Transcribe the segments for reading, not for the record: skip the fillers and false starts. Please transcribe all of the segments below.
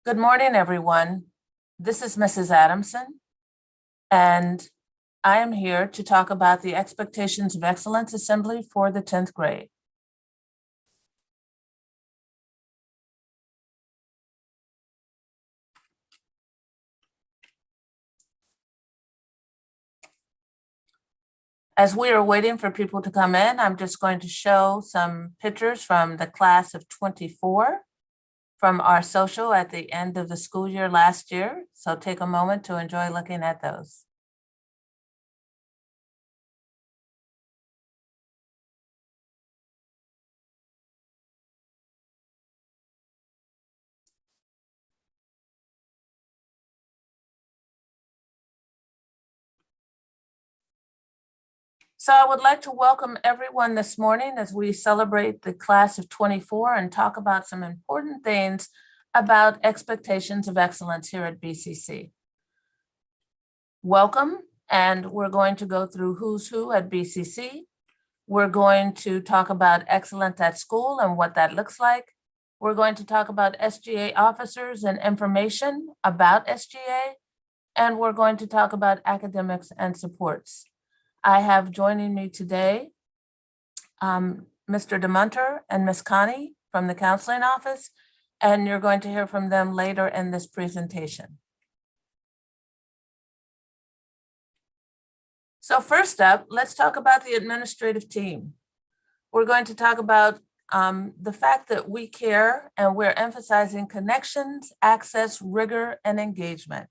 Good morning, everyone. This is Mrs. Adamson, and I am here to talk about the Expectations of Excellence Assembly for the 10th grade. As we are waiting for people to come in, I'm just going to show some pictures from the class of 24 from our social at the end of the school year last year. So take a moment to enjoy looking at those. So I would like to welcome everyone this morning as we celebrate the class of 24 and talk about some important things about expectations of excellence here at BCC. Welcome, and we're going to go through who's who at BCC. We're going to talk about excellence at school and what that looks like. We're going to talk about SGA officers and information about SGA, and we're going to talk about academics and supports. I have joining me today Mr. DeMunter and Ms. Connie from the counseling office, and you're going to hear from them later in this presentation. So first up, let's talk about the administrative team. We're going to talk about the fact that we care and we're emphasizing connections, access, rigor, and engagement.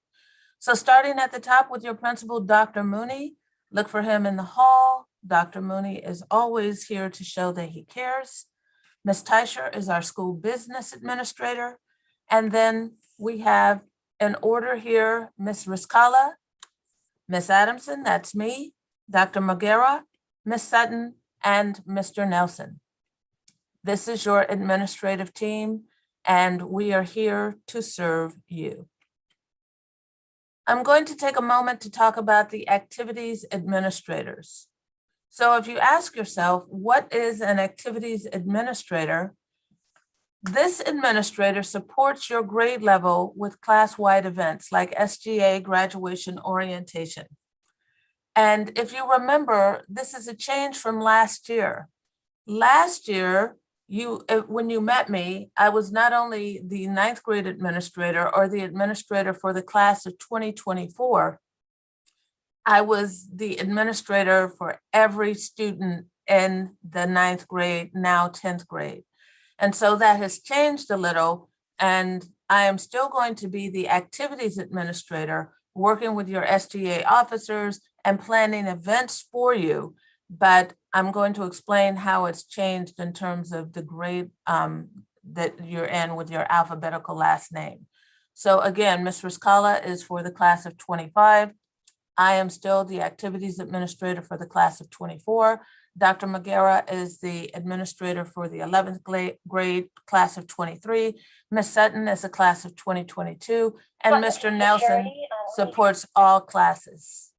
So starting at the top with your principal, Dr. Mooney, look for him in the hall. Dr. Mooney is always here to show that he cares. Ms. Teicher is our school business administrator. And then we have in order here, Ms. Riscala, Ms. Adamson, that's me, Dr. Magera, Ms. Sutton, and Mr. Nelson. This is your administrative team, and we are here to serve you. I'm going to take a moment to talk about the activities administrators. So if you ask yourself, what is an activities administrator? This administrator supports your grade level with class-wide events like SGA graduation orientation. And if you remember, this is a change from last year. Last year, when you met me, I was not only the 9th grade administrator or the administrator for the class of 2024, I was the administrator for every student in the 9th grade, now 10th grade. And so that has changed a little, and I am still going to be the activities administrator, working with your SGA officers and planning events for you, but I'm going to explain how it's changed in terms of the grade that you're in with your alphabetical last name. So again, Ms. Riscala is for the class of 25. I am still the activities administrator for the class of 24. Dr. Magera is the administrator for the 11th grade class of 23. Ms. Sutton is a class of 2022, and Mr. Nelson supports all classes.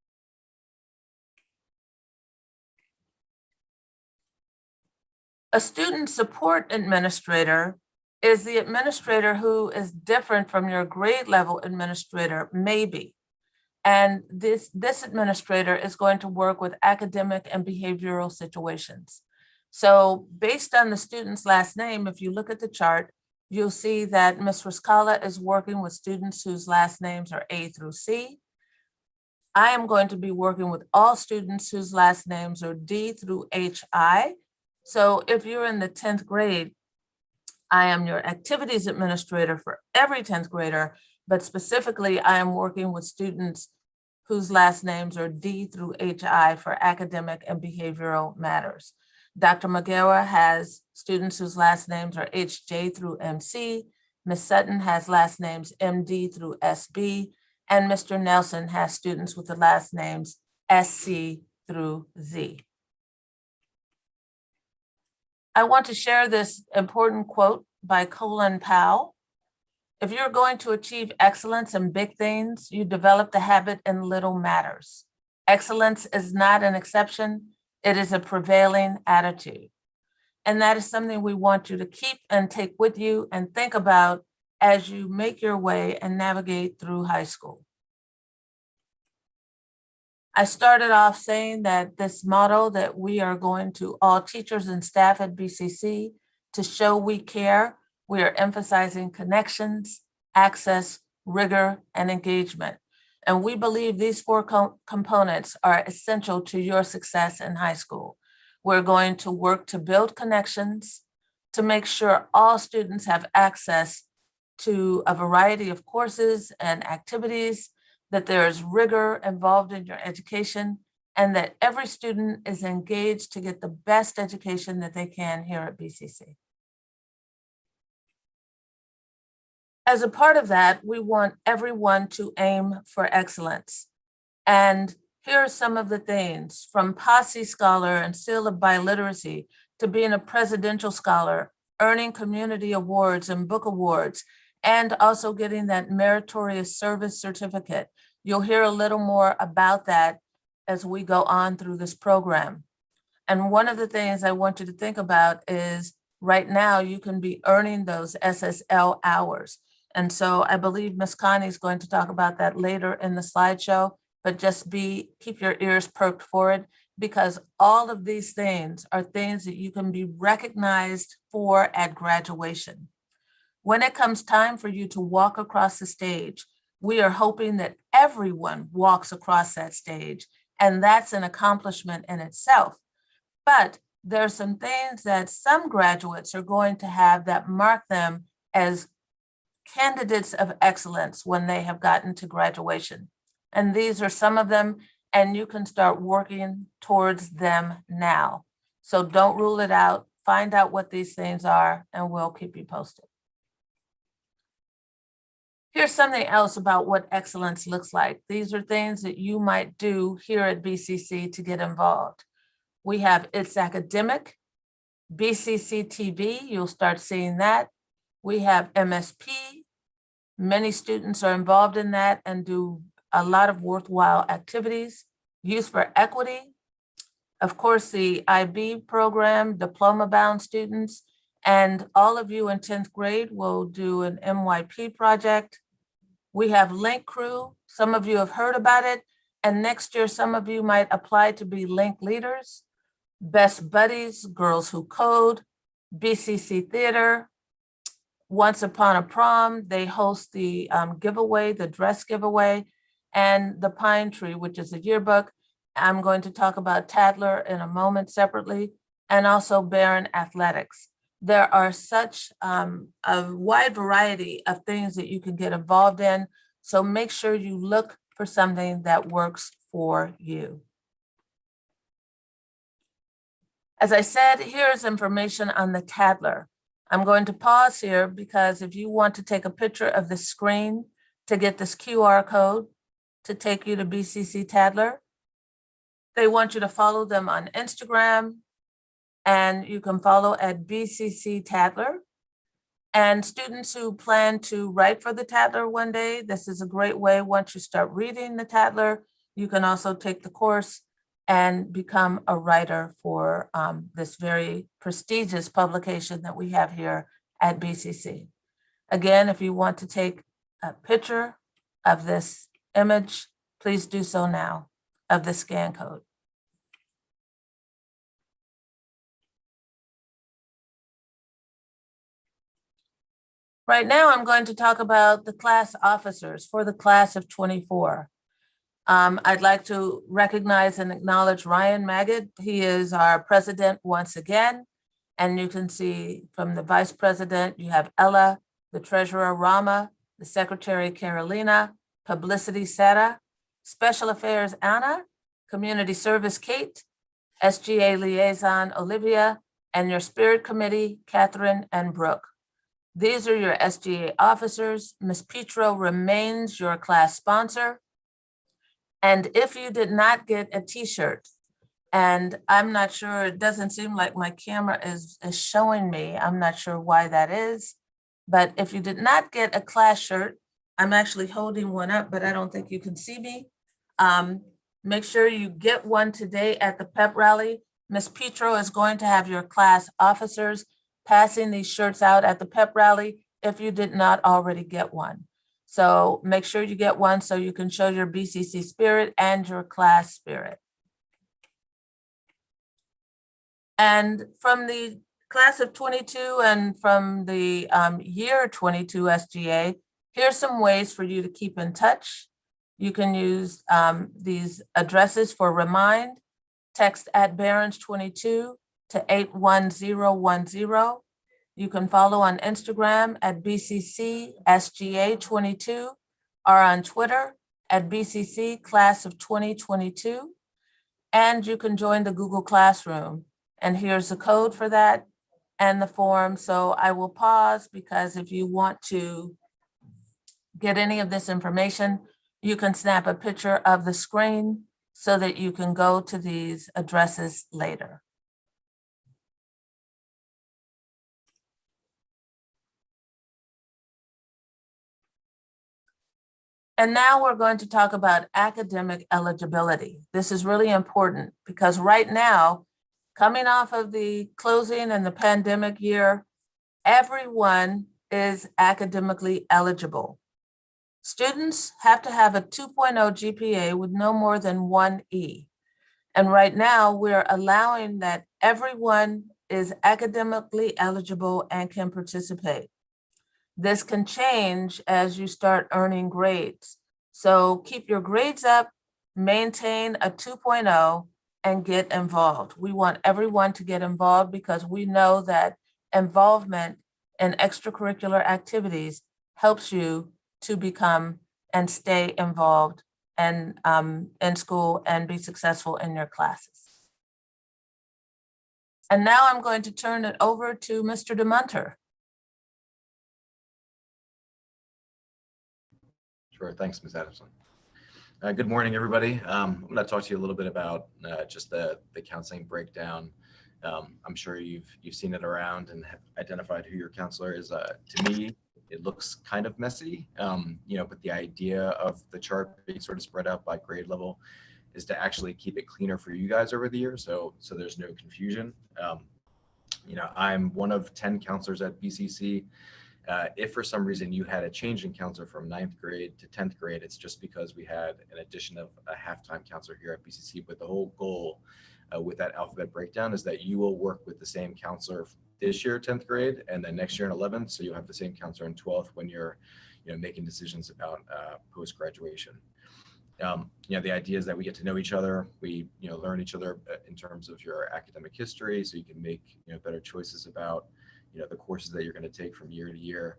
A student support administrator is the administrator who is different from your grade level administrator, maybe. And this administrator is going to work with academic and behavioral situations. So based on the student's last name, if you look at the chart, you'll see that Ms. Riscala is working with students whose last names are A through C. I am going to be working with all students whose last names are D through HI. So if you're in the 10th grade, I am your activities administrator for every 10th grader, but specifically I am working with students whose last names are D through HI for academic and behavioral matters. Dr. Magera has students whose last names are HJ through MC. Ms. Sutton has last names MD through SB, and Mr. Nelson has students with the last names SC through Z. I want to share this important quote by Colin Powell. If you're going to achieve excellence in big things, you develop the habit in little matters. Excellence is not an exception, it is a prevailing attitude. And that is something we want you to keep and take with you and think about as you make your way and navigate through high school. I started off saying that this motto that we are going to all teachers and staff at BCC to show we care, we are emphasizing connections, access, rigor, and engagement. And we believe these four components are essential to your success in high school. We're going to work to build connections, to make sure all students have access to a variety of courses and activities, that there is rigor involved in your education, and that every student is engaged to get the best education that they can here at BCC. As a part of that, we want everyone to aim for excellence. And here are some of the things, from Posse Scholar and Seal of Biliteracy to being a presidential scholar, earning community awards and book awards, and also getting that meritorious service certificate. You'll hear a little more about that as we go on through this program. And one of the things I want you to think about is right now you can be earning those SSL hours. And so I believe Ms. Connie is going to talk about that later in the slideshow, but just keep your ears perked for it, because all of these things are things that you can be recognized for at graduation. When it comes time for you to walk across the stage, we are hoping that everyone walks across that stage, and that's an accomplishment in itself. But there are some things that some graduates are going to have that mark them as candidates of excellence when they have gotten to graduation. And these are some of them, and you can start working towards them now. So don't rule it out, find out what these things are, and we'll keep you posted. Here's something else about what excellence looks like. These are things that you might do here at BCC to get involved. We have It's Academic, BCC TV, you'll start seeing that. We have MSP. Many students are involved in that and do a lot of worthwhile activities. Youth for Equity, of course, the IB program, diploma-bound students, and all of you in 10th grade will do an MYP project. We have Link Crew. Some of you have heard about it. And next year, some of you might apply to be Link leaders. Best Buddies, Girls Who Code, BCC Theater. Once Upon a Prom, they host the giveaway, the dress giveaway, and the Pine Tree, which is a yearbook. I'm going to talk about Tadler in a moment separately, and also Barron Athletics. There are such a wide variety of things that you can get involved in. So make sure you look for something that works for you. As I said, here's information on the Tadler. I'm going to pause here because if you want to take a picture of the screen to get this QR code to take you to BCC Tadler, they want you to follow them on Instagram, and you can follow at BCC Tadler. And students who plan to write for the Tadler one day, this is a great way. Once you start reading the Tadler, you can also take the course and become a writer for this very prestigious publication that we have here at BCC. Again, if you want to take a picture of this image, please do so now, of the scan code. Right now, I'm going to talk about the class officers for the class of 24. I'd like to recognize and acknowledge Ryan Magid. He is our president once again. And you can see from the vice president, you have Ella, the treasurer Rama, the secretary Carolina, publicity Sarah, special affairs Anna, community service Kate, SGA liaison Olivia, and your spirit committee Catherine and Brooke. These are your SGA officers. Ms. Petro remains your class sponsor. And if you did not get a t-shirt, and I'm not sure, it doesn't seem like my camera is showing me, I'm not sure why that is, but if you did not get a class shirt, I'm actually holding one up, but I don't think you can see me. Make sure you get one today at the pep rally. Ms. Petro is going to have your class officers passing these shirts out at the pep rally. if you did not already get one. So make sure you get one so you can show your BCC spirit and your class spirit. And from the class of 22 and from the year 22 SGA, here's some ways for you to keep in touch. You can use these addresses for remind, text at Barron's22 to 81010. You can follow on Instagram at BCC SGA22 or on Twitter at BCC Class of 2022. And you can join the Google Classroom. And here's the code for that and the form. So I will pause because if you want to get any of this information, you can snap a picture of the screen so that you can go to these addresses later. And now we're going to talk about academic eligibility. This is really important because right now, coming off of the closing and the pandemic year, everyone is academically eligible. Students have to have a 2.0 GPA with no more than 1 E. And right now, we're allowing that everyone is academically eligible and can participate. This can change as you start earning grades. So keep your grades up, maintain a 2.0, and get involved. We want everyone to get involved because we know that involvement in extracurricular activities helps you to become and stay involved and in school and be successful in your classes. And now I'm going to turn it over to Mr. DeMunter. Sure, thanks, Ms. Adamson. Good morning, everybody. I'm going to talk to you a little bit about just the counseling breakdown. I'm sure you've seen it around and have identified who your counselor is. To me, it looks kind of messy, but the idea of the chart being sort of spread out by grade level is to actually keep it cleaner for you guys over the year, so there's no confusion. I'm one of 10 counselors at BCC. If for some reason you had a change in counselor from 9th grade to 10th grade, it's just because we had an addition of a half-time counselor here at BCC. But the whole goal with that alphabet breakdown is that you will work with the same counselor this year, 10th grade, and then next year in 11th. So you'll have the same counselor in 12th when you're making decisions about post-graduation. The idea is that we get to know each other. We learn each other in terms of your academic history, so you can make better choices about the courses that you're going to take from year to year.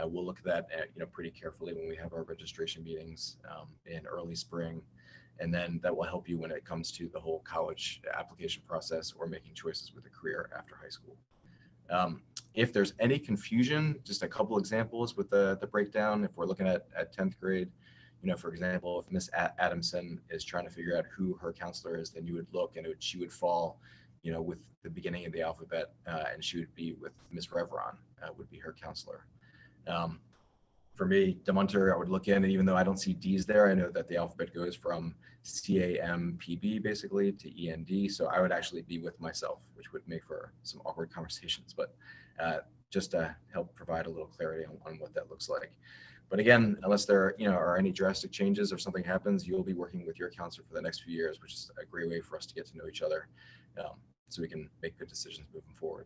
We'll look at that pretty carefully when we have our registration meetings in early spring, and then that will help you when it comes to the whole college application process or making choices with a career after high school. If there's any confusion, just a couple examples with the breakdown. If we're looking at 10th grade, for example, if Miss Adamson is trying to figure out who her counselor is, then you would look and she would fall with the beginning of the alphabet, and she would be with Miss Revron, would be her counselor. For me, DeMunter, I would look in, and even though I don't see D's there, I know that the alphabet goes from CAMPB basically to END, so I would actually be with myself, which would make for some awkward conversations, but just to help provide a little clarity on what that looks like. But again, unless there are any drastic changes or something happens, you'll be working with your counselor for the next few years, which is a great way for us to get to know each other, so we can make good decisions moving forward.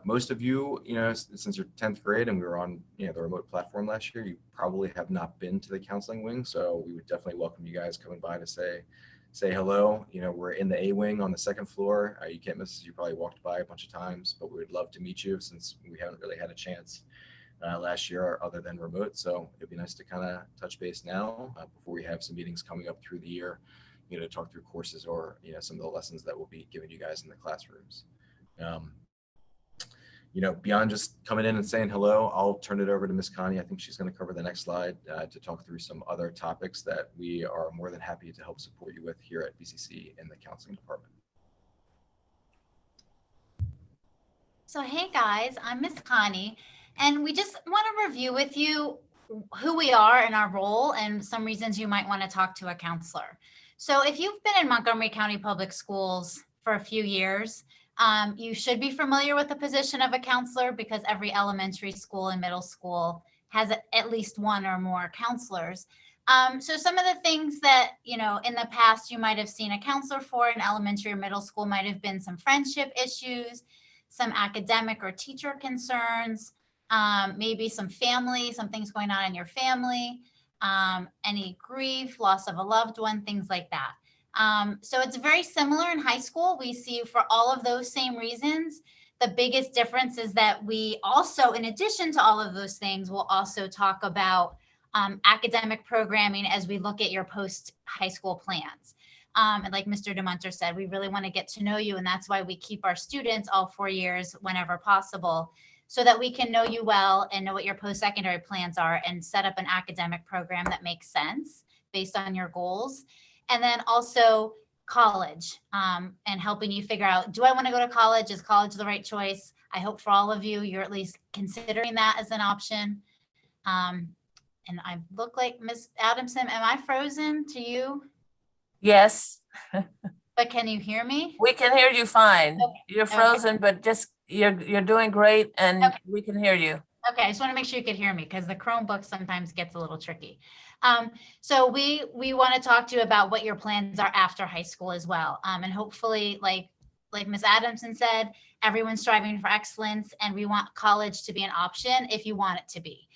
Most of you, since you're 10th grade and we were on the remote platform last year, you probably have not been to the counseling wing, so we would definitely welcome you guys coming by to say hello. We're in the A wing on the 2nd floor. You can't miss us. You probably walked by a bunch of times, but we would love to meet you since we haven't really had a chance last year other than remote. So it'd be nice to kind of touch base now before we have some meetings coming up through the year, to talk through courses or some of the lessons that we'll be giving you guys in the classrooms. Beyond just coming in and saying hello, I'll turn it over to Miss Connie. I think she's going to cover the next slide to talk through some other topics that we are more than happy to help support you with here at BCC in the counseling department. So hey guys, I'm Miss Connie, and we just want to review with you who we are and our role and some reasons you might want to talk to a counselor. So if you've been in Montgomery County Public Schools for a few years, You should be familiar with the position of a counselor because every elementary school and middle school has at least one or more counselors. So some of the things that, in the past you might have seen a counselor for in elementary or middle school might have been some friendship issues, some academic or teacher concerns, maybe some things going on in your family, any grief, loss of a loved one, things like that. So it's very similar in high school. We see you for all of those same reasons. The biggest difference is that we also, in addition to all of those things, will also talk about academic programming as we look at your post-high school plans. And like Mr. DeMunter said, we really want to get to know you. And that's why we keep our students all 4 years whenever possible, so that we can know you well and know what your post-secondary plans are and set up an academic program that makes sense based on your goals. And then also college, and helping you figure out, do I want to go to college? Is college the right choice? I hope for all of you, you're at least considering that as an option. And I look like Miss Adamson. Am I frozen to you? Yes, But can you hear me? we can hear you fine. Okay. You're frozen, but just, you're doing great and Okay. we can hear you. Okay, I just want to make sure you could hear me because the Chromebook sometimes gets a little tricky. So we want to talk to you about what your plans are after high school as well. And hopefully, like Ms. Adamson said, everyone's striving for excellence, and we want college to be an option if you want it to be.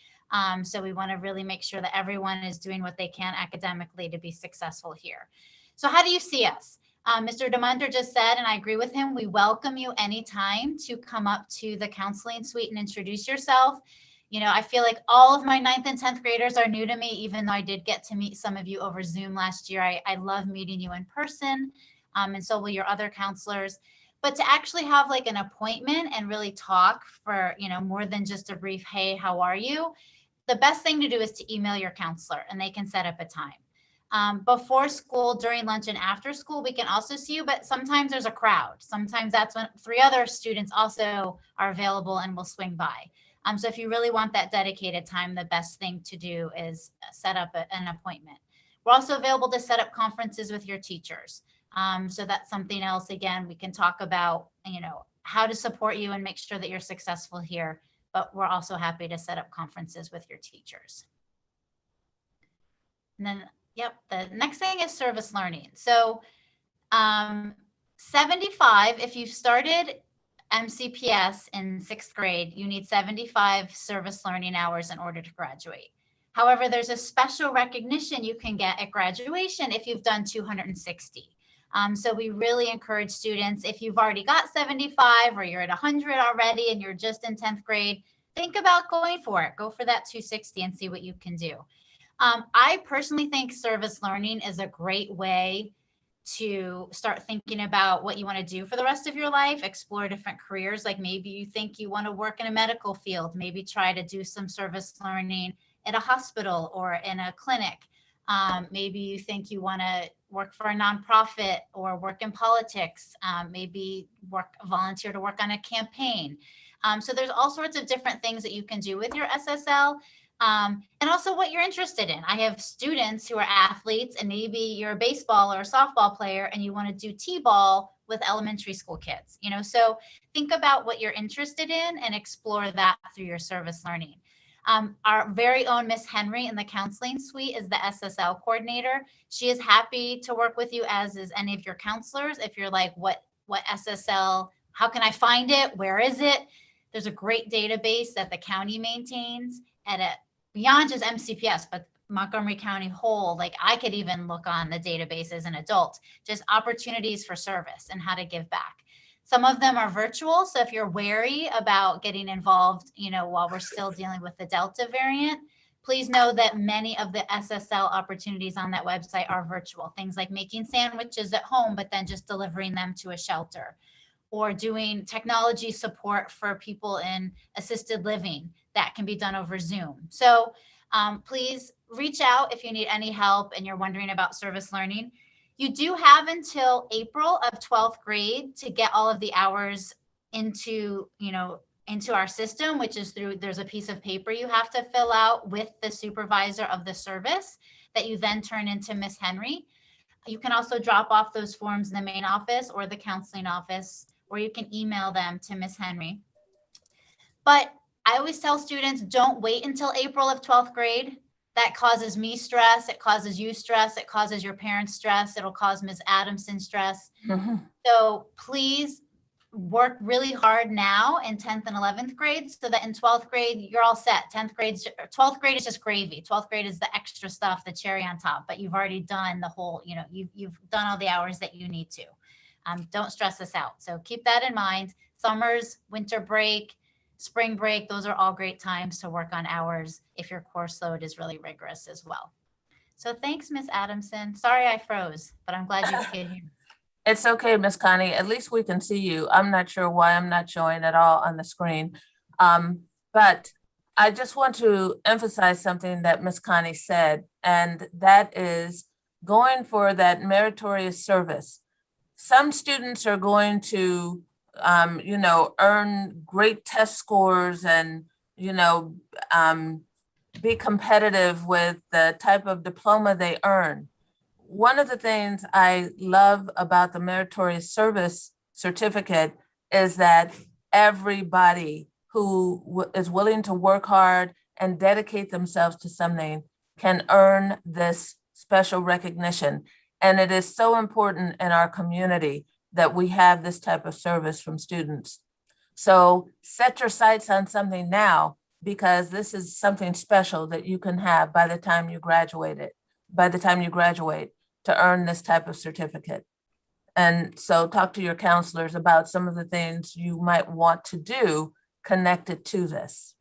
So we want to really make sure that everyone is doing what they can academically to be successful here. So how do you see us? Mr. DeMunter just said, and I agree with him, we welcome you anytime to come up to the counseling suite and introduce yourself. I feel like all of my 9th and 10th graders are new to me, even though I did get to meet some of you over Zoom last year. I love meeting you in person, and so will your other counselors. But to actually have like an appointment and really talk for, more than just a brief, hey, how are you? The best thing to do is to email your counselor and they can set up a time. Before school, during lunch, and after school, we can also see you, but sometimes there's a crowd. Sometimes that's when 3 other students also are available and will swing by. So if you really want that dedicated time, the best thing to do is set up an appointment. We're also available to set up conferences with your teachers. So that's something else, again, we can talk about, how to support you and make sure that you're successful here, but we're also happy to set up conferences with your teachers. And then, yep, the next thing is service learning. So 75, if you've started MCPS in 6th grade, you need 75 service learning hours in order to graduate. However, there's a special recognition you can get at graduation if you've done 260. So we really encourage students, if you've already got 75 or you're at 100 already and you're just in 10th grade, think about going for it. Go for that 260 and see what you can do. I personally think service learning is a great way to start thinking about what you want to do for the rest of your life, explore different careers. Like maybe you think you want to work in a medical field, maybe try to do some service learning at a hospital or in a clinic. Maybe you think you want to work for a nonprofit or work in politics, maybe volunteer to work on a campaign. So there's all sorts of different things that you can do with your SSL. And also what you're interested in. I have students who are athletes, and maybe you're a baseball or a softball player and you want to do t-ball with elementary school kids, so think about what you're interested in and explore that through your service learning. Our very own Miss Henry in the counseling suite is the SSL coordinator. She is happy to work with you, as is any of your counselors. If you're like, what SSL, how can I find it? Where is it? There's a great database that the county maintains beyond just MCPS, but Montgomery County whole. Like I could even look on the database as an adult, just opportunities for service and how to give back. Some of them are virtual. So if you're wary about getting involved, while we're still dealing with the Delta variant, please know that many of the SSL opportunities on that website are virtual. Things like making sandwiches at home, but then just delivering them to a shelter, or doing technology support for people in assisted living that can be done over Zoom. So please reach out if you need any help and you're wondering about service learning. You do have until April of 12th grade to get all of the hours into our system, which is there's a piece of paper you have to fill out with the supervisor of the service that you then turn into Miss Henry. You can also drop off those forms in the main office or the counseling office, or you can email them to Miss Henry. But I always tell students, don't wait until April of 12th grade. That causes me stress. It causes you stress. It causes your parents stress. It'll cause Ms. Adamson stress. Mhm. So please work really hard now in 10th and 11th grade so that in 12th grade, you're all set. 12th grade is just gravy. 12th grade is the extra stuff, the cherry on top, but you've already done the whole, you've done all the hours that you need to. Don't stress this out. So keep that in mind. Summers, winter break, spring break, those are all great times to work on hours if your course load is really rigorous as well. So thanks, Miss Adamson. Sorry I froze, but I'm glad you could hear. It's okay, Miss Connie. At least we can see you. I'm not sure why I'm not showing at all on the screen. But I just want to emphasize something that Miss Connie said, and that is going for that meritorious service. Some students are going to, earn great test scores and, be competitive with the type of diploma they earn. One of the things I love about the meritorious service certificate is that everybody who is willing to work hard and dedicate themselves to something can earn this special recognition. And it is so important in our community that we have this type of service from students. So set your sights on something now, because this is something special that you can have by the time you graduate, to earn this type of certificate. And so talk to your counselors about some of the things you might want to do connected to this.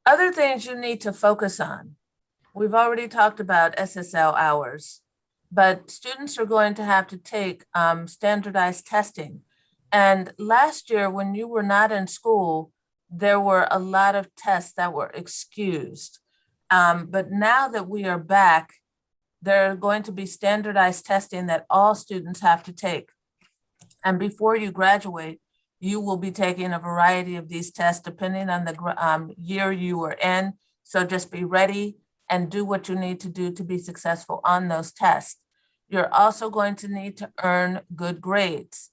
Other things you need to focus on. We've already talked about SSL hours, but students are going to have to take standardized testing. And last year, when you were not in school, there were a lot of tests that were excused. But now that we are back, there are going to be standardized testing that all students have to take. And before you graduate, you will be taking a variety of these tests depending on the year you are in. So just be ready and do what you need to do to be successful on those tests. You're also going to need to earn good grades.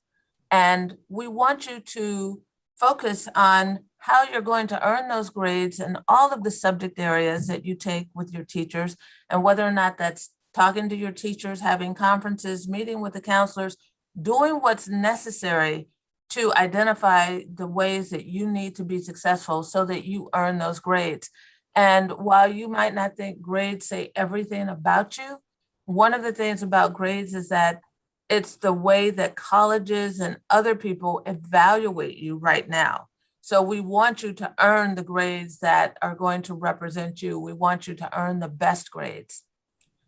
And we want you to focus on how you're going to earn those grades in all of the subject areas that you take with your teachers, and whether or not that's talking to your teachers, having conferences, meeting with the counselors, doing what's necessary to identify the ways that you need to be successful so that you earn those grades. And while you might not think grades say everything about you, one of the things about grades is that it's the way that colleges and other people evaluate you right now. So we want you to earn the grades that are going to represent you. We want you to earn the best grades.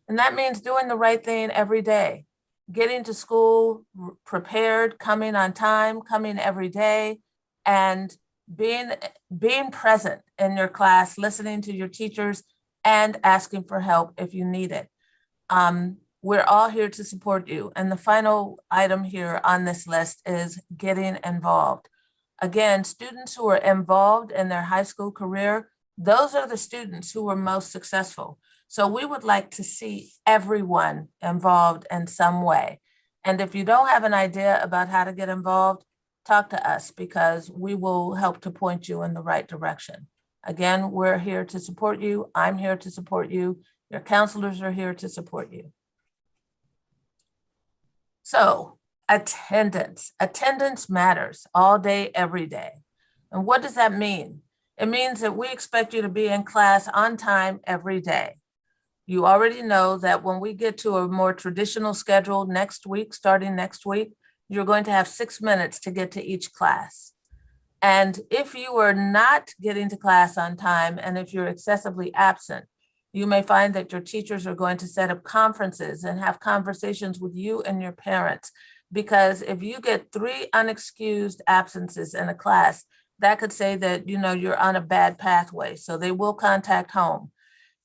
And that means doing the right thing every day, getting to school prepared, coming on time, coming every day, and being present in your class, listening to your teachers, and asking for help if you need it. We're all here to support you. And the final item here on this list is getting involved. Again, students who are involved in their high school career, those are the students who are most successful. So we would like to see everyone involved in some way. And if you don't have an idea about how to get involved, talk to us, because we will help to point you in the right direction. Again, we're here to support you. I'm here to support you. Your counselors are here to support you. So attendance matters all day, every day. And what does that mean? It means that we expect you to be in class on time every day. You already know that when we get to a more traditional schedule next week, starting next week, you're going to have 6 minutes to get to each class. And if you are not getting to class on time, and if you're excessively absent, you may find that your teachers are going to set up conferences and have conversations with you and your parents. Because if you get 3 unexcused absences in a class, that could say that you're on a bad pathway. So they will contact home.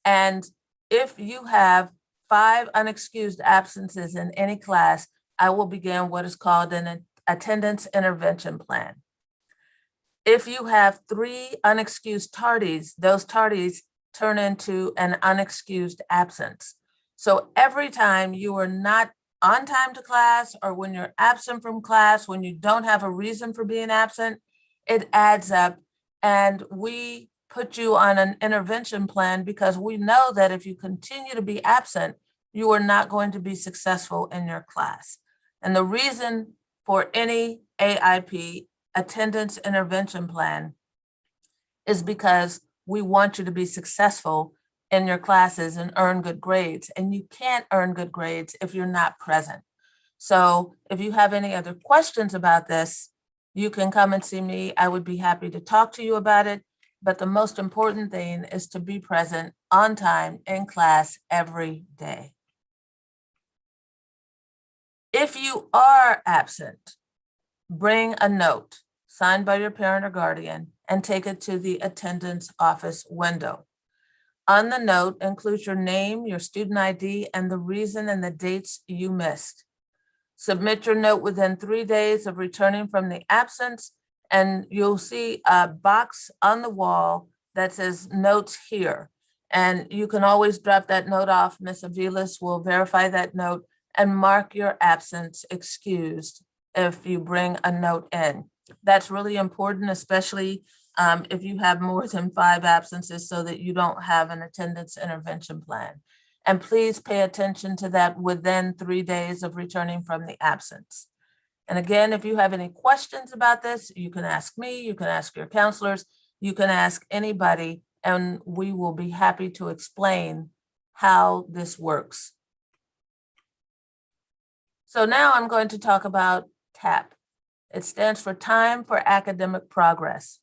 And if you have 5 unexcused absences in any class, I will begin what is called an attendance intervention plan. If you have 3 unexcused tardies, those tardies turn into an unexcused absence. So every time you are not on time to class or when you're absent from class, when you don't have a reason for being absent, it adds up. And we put you on an intervention plan because we know that if you continue to be absent, you are not going to be successful in your class. And the reason for any AIP, attendance intervention plan, is because we want you to be successful in your classes and earn good grades. And you can't earn good grades if you're not present. So if you have any other questions about this, you can come and see me. I would be happy to talk to you about it. But the most important thing is to be present on time in class every day. If you are absent, bring a note signed by your parent or guardian and take it to the attendance office window. On the note, include your name, your student ID, and the reason and the dates you missed. Submit your note within 3 days of returning from the absence, and you'll see a box on the wall that says notes here. And you can always drop that note off. Ms. Aviles will verify that note and mark your absence excused if you bring a note in. That's really important, especially if you have more than 5 absences, so that you don't have an attendance intervention plan. And please pay attention to that within 3 days of returning from the absence. And again, if you have any questions about this, you can ask me, you can ask your counselors, you can ask anybody, and we will be happy to explain how this works. So now I'm going to talk about TAP. It stands for Time for Academic Progress.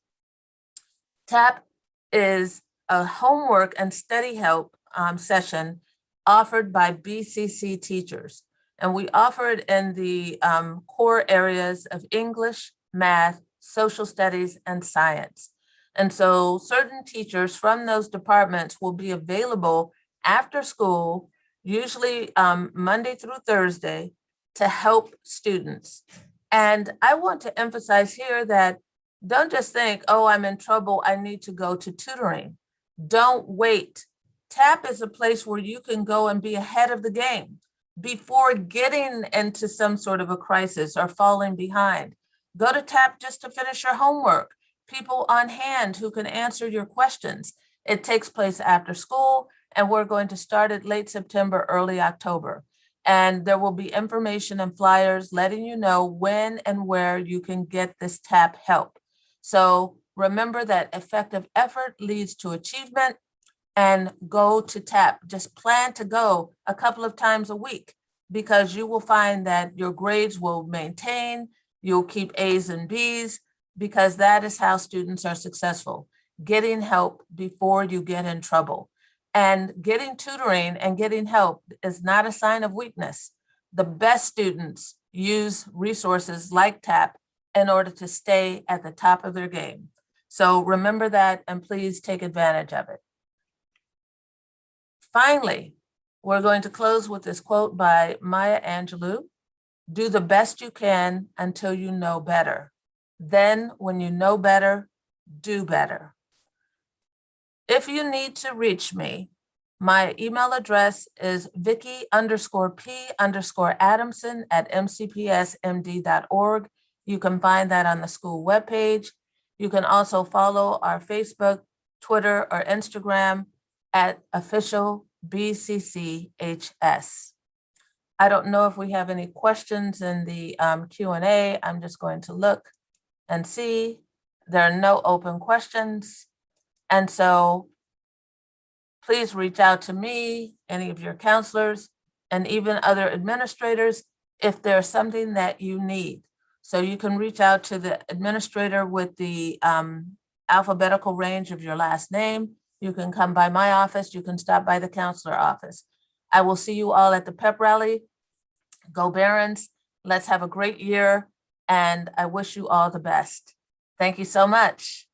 TAP is a homework and study help session offered by BCC teachers. And we offer it in the core areas of English, math, social studies, and science. And so certain teachers from those departments will be available after school, usually Monday through Thursday, to help students. And I want to emphasize here that don't just think, oh, I'm in trouble, I need to go to tutoring. Don't wait. TAP is a place where you can go and be ahead of the game before getting into some sort of a crisis or falling behind. Go to TAP just to finish your homework. People on hand who can answer your questions. It takes place after school, and we're going to start it late September, early October. And there will be information and flyers letting you know when and where you can get this TAP help. So remember that effective effort leads to achievement, and go to TAP. Just plan to go a couple of times a week, because you will find that your grades will maintain, you'll keep A's and B's, because that is how students are successful, getting help before you get in trouble. And getting tutoring and getting help is not a sign of weakness. The best students use resources like TAP in order to stay at the top of their game. So remember that, and please take advantage of it. Finally, we're going to close with this quote by Maya Angelou. Do the best you can until you know better. Then when you know better, do better. If you need to reach me, my email address is vicky_p_Adamson@mcpsmd.org. You can find that on the school webpage. You can also follow our Facebook, Twitter, or Instagram at official BCCHS. I don't know if we have any questions in the Q&A. I'm just going to look and see. There are no open questions. And so please reach out to me, any of your counselors, and even other administrators if there's something that you need. So you can reach out to the administrator with the alphabetical range of your last name. You can come by my office. You can stop by the counselor office. I will see you all at the pep rally. Go Barons. Let's have a great year. And I wish you all the best. Thank you so much.